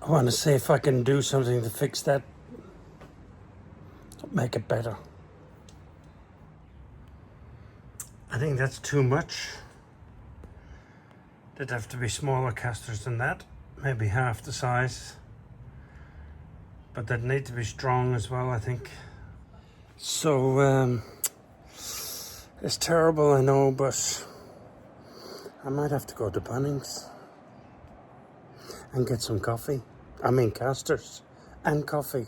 I want to see if I can do something to fix that, make it better. I think that's too much. There'd have to be smaller casters than that, maybe half the size. But they'd need to be strong as well, I think. So, it's terrible, I know, but I might have to go to Bunnings and get some coffee. I mean casters and coffee.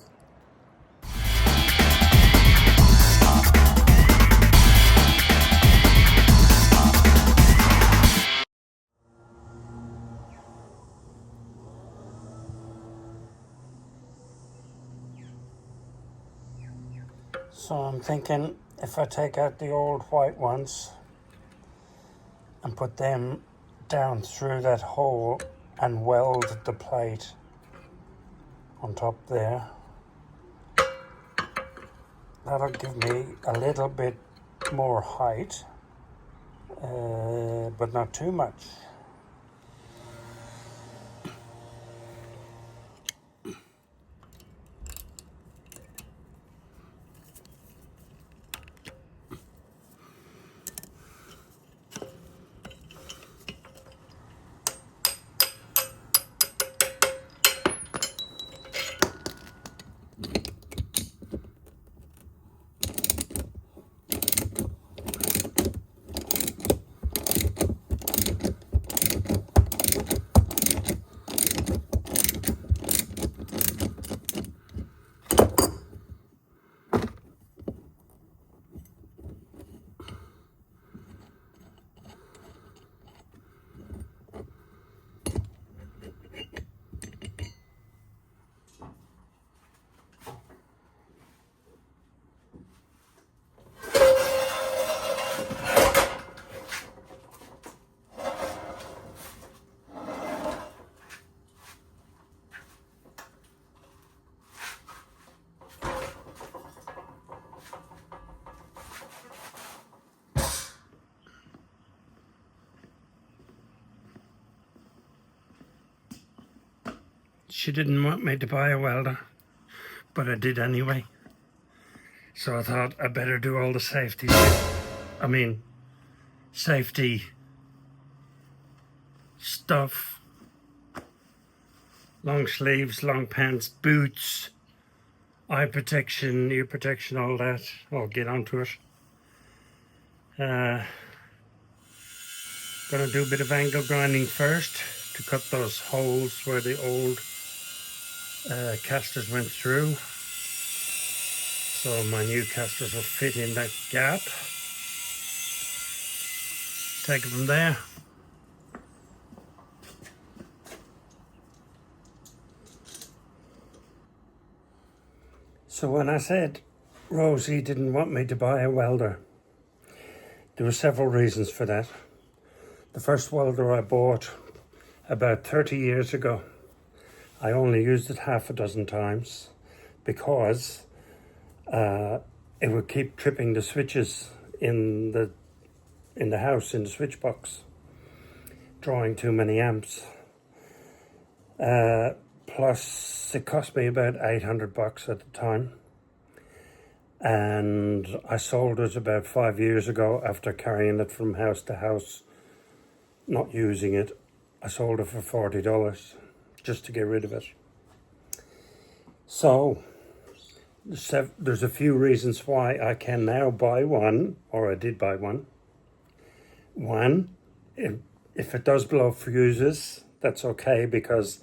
So I'm thinking if I take out the old white ones and put them down through that hole and weld the plate on top there, that'll give me a little bit more height, but not too much. She didn't want me to buy a welder, but I did anyway. So I thought I better do all the safety stuff. Long sleeves, long pants, boots, eye protection, ear protection, all that. I'll get onto it. Gonna do a bit of angle grinding first to cut those holes where the old casters went through, so my new casters will fit in that gap. Take it from there. So when I said Rosie didn't want me to buy a welder, there were several reasons for that. The first welder I bought about 30 years ago, I only used it half a dozen times because it would keep tripping the switches in the house, in the switch box, drawing too many amps. Plus it cost me about $800 at the time, and I sold it about 5 years ago after carrying it from house to house, not using it. I sold it for $40 just to get rid of it. So there's a few reasons why I can now buy one, or I did buy one. One, if it does blow fuses, that's okay because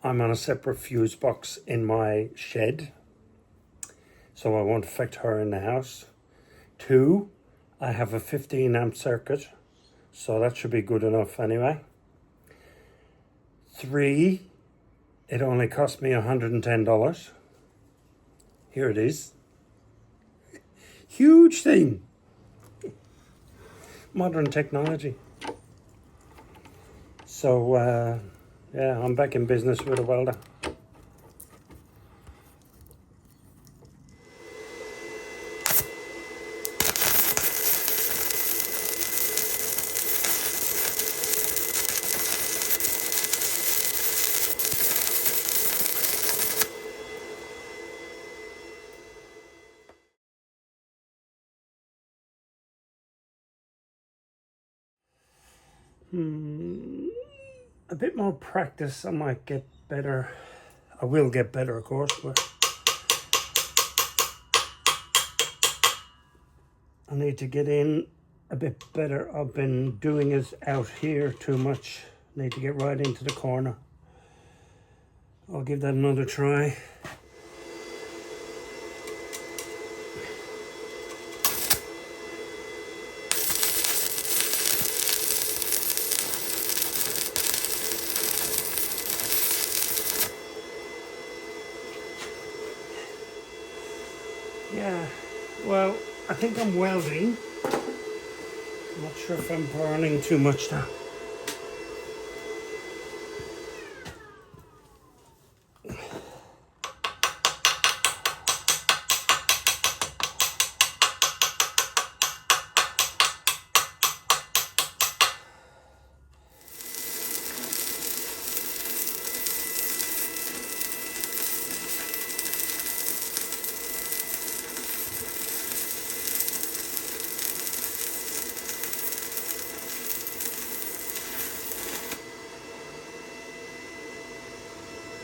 I'm on a separate fuse box in my shed, so I won't affect her in the house. Two, I have a 15 amp circuit, so that should be good enough anyway. Three, it only cost me $110. Here it is. Huge thing. Modern technology. So, yeah, I'm back in business with a welder. A bit more practice, I might get better. I will get better, of course, but I need to get in a bit better. I've been doing it out here too much. Need to get right into the corner. I'll give that another try. Yeah, well, I think I'm welding. I'm not sure if I'm burning too much now.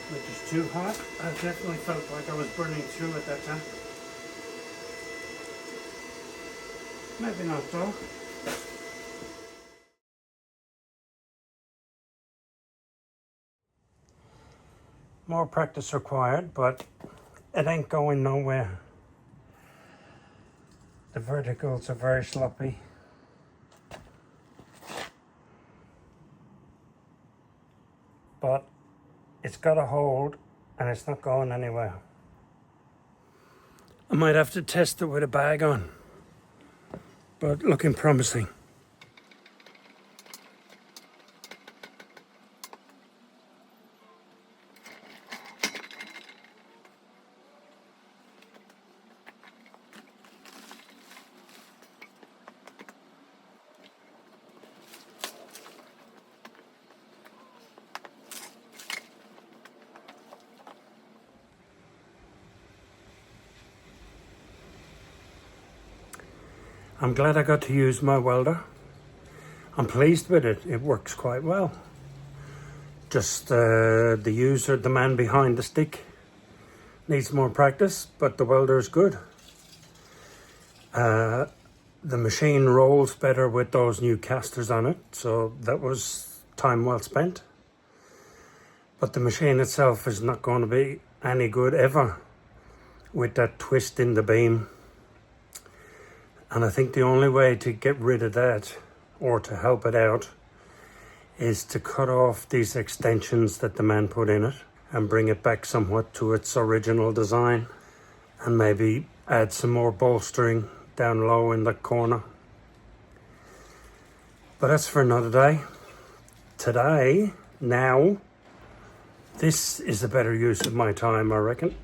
Which is too hot. I definitely felt like I was burning through at that time. Maybe not though. More practice required, but it ain't going nowhere. The verticals are very sloppy. But it's got a hold and it's not going anywhere. I might have to test it with a bag on, but looking promising. I'm glad I got to use my welder. I'm pleased with it. It works quite well. Just the user, the man behind the stick, needs more practice, but the welder is good. The machine rolls better with those new casters on it, so that was time well spent. But the machine itself is not going to be any good ever with that twist in the beam. And I think the only way to get rid of that, or to help it out, is to cut off these extensions that the man put in it and bring it back somewhat to its original design, and maybe add some more bolstering down low in the corner. But that's for another day. Today, now, this is a better use of my time, I reckon.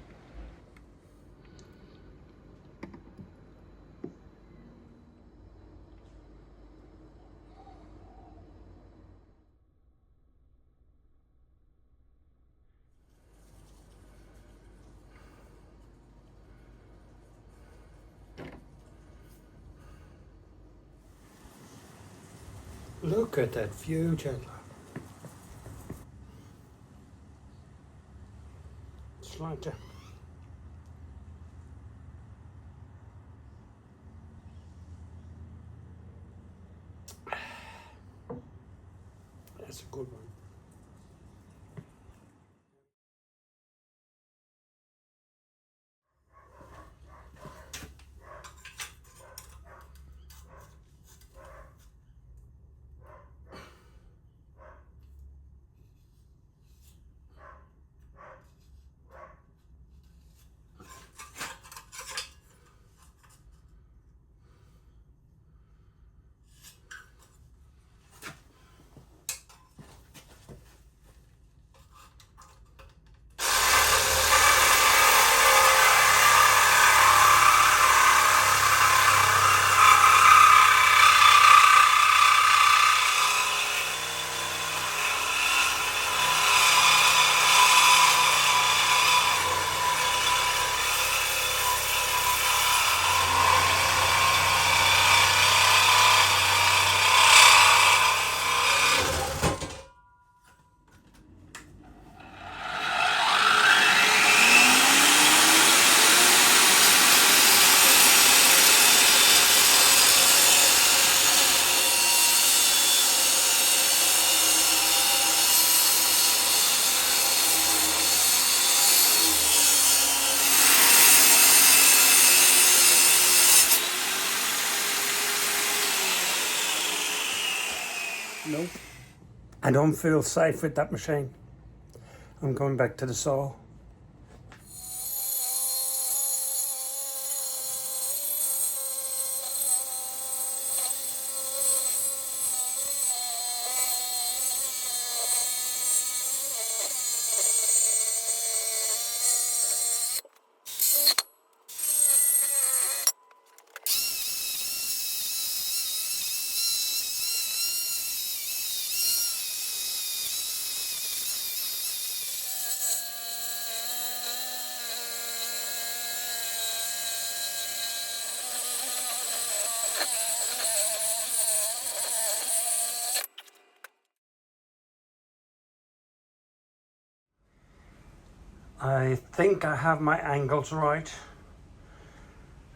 Look at that view, Chandler. It's like that. That's a good one. Nope. I don't feel safe with that machine. I'm going back to the saw. I think I have my angles right,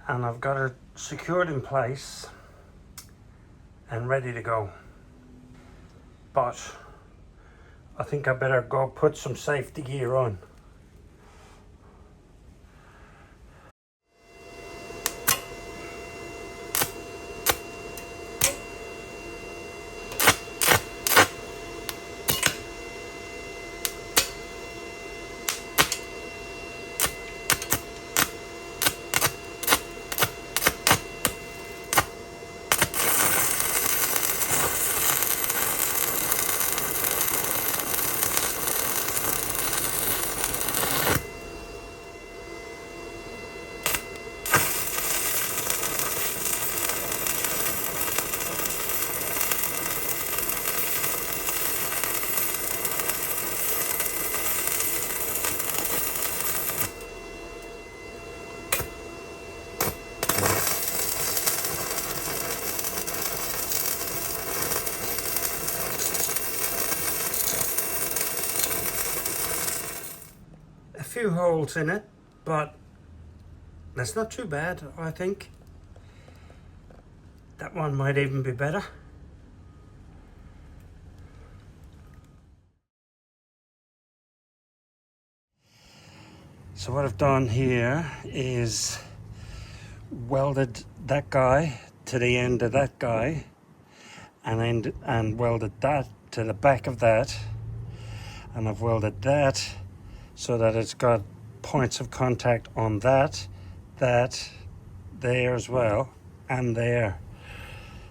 and I've got it secured in place and ready to go. But I think I better go put some safety gear on. A few holes in it, but that's not too bad, I think. That one might even be better. So what I've done here is welded that guy to the end of that guy, and welded that to the back of that, and I've welded that so that it's got points of contact on that, there as well, and there.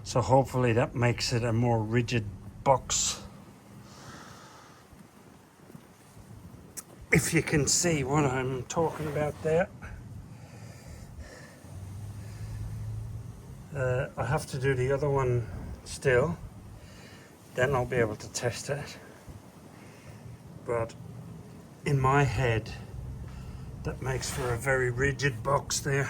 So hopefully that makes it a more rigid box. If you can see what I'm talking about there. I have to do the other one still, then I'll be able to test it. But in my head, that makes for a very rigid box there.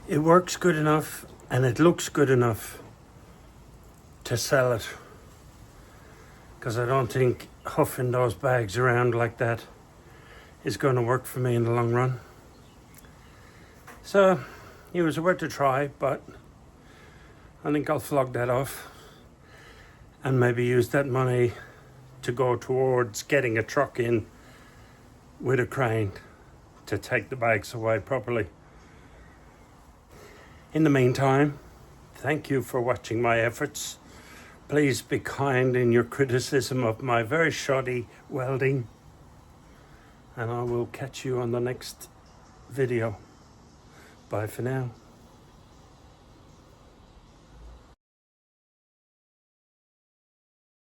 it works good enough and it looks good enough to sell it, because I don't think huffing those bags around like that is going to work for me in the long run. So it was worth a try, but I think I'll flog that off and maybe use that money to go towards getting a truck in with a crane to take the bags away properly. In the meantime, thank you for watching my efforts. Please be kind in your criticism of my very shoddy welding, and I will catch you on the next video. Bye for now.